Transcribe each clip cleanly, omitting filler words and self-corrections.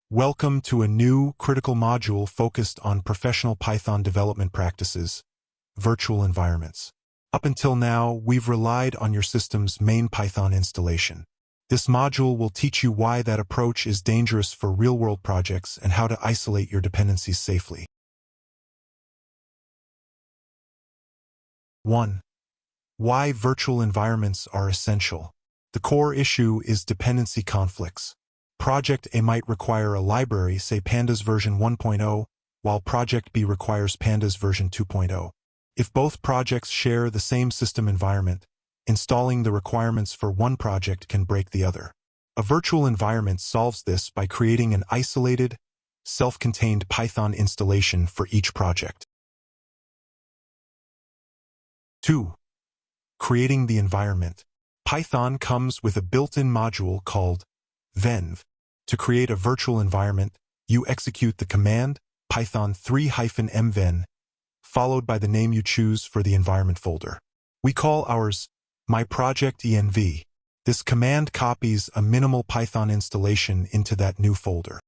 Welcome to a new critical module focused on professional Python development practices, virtual environments. Up until now, we've relied on your system's main Python installation. This module will teach you why that approach is dangerous for real-world projects and how to isolate your dependencies safely. 1. Why virtual environments are essential. The core issue is dependency conflicts. Project A might require a library, say Pandas version 1.0, while Project B requires Pandas version 2.0. If both projects share the same system environment, installing the requirements for one project can break the other. A virtual environment solves this by creating an isolated, self-contained Python installation for each project. 2. Creating the environment. Python comes with a built-in module called venv. To create a virtual environment, you execute the command python 3-mven, followed by the name you choose for the environment folder. We call ours myproject.env. This command copies a minimal Python installation into that new folder.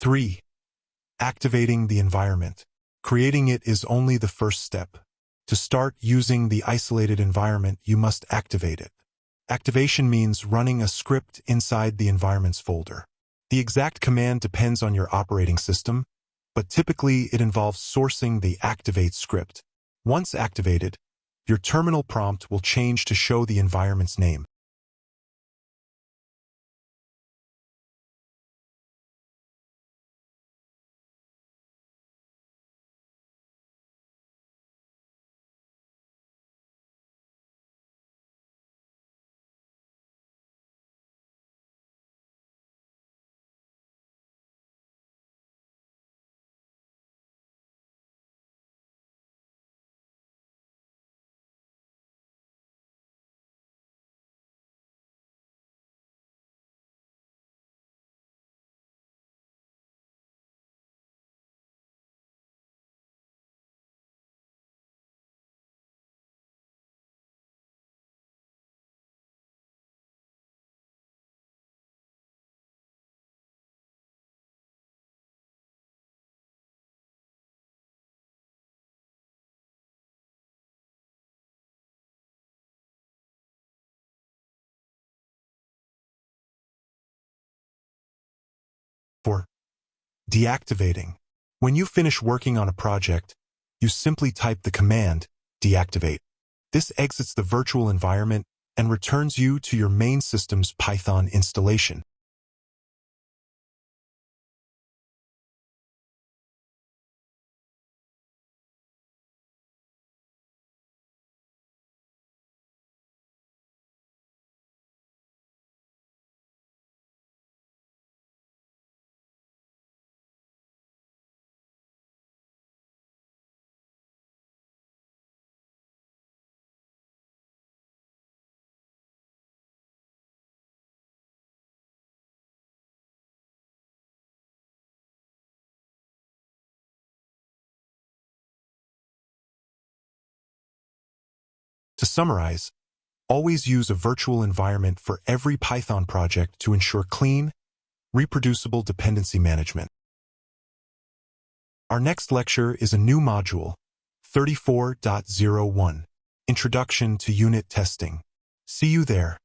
Three. Activating the environment. Creating it is only the first step. To start using the isolated environment, you must activate it. Activation means running a script inside the environments folder. The exact command depends on your operating system, but typically it involves sourcing the activate script. Once activated, your terminal prompt will change to show the environment's name. For deactivating. When you finish working on a project, you simply type the command deactivate. This exits the virtual environment and returns you to your main system's Python installation. To summarize, always use a virtual environment for every Python project to ensure clean, reproducible dependency management. Our next lecture is a new module, 34.01, Introduction to Unit Testing. See you there.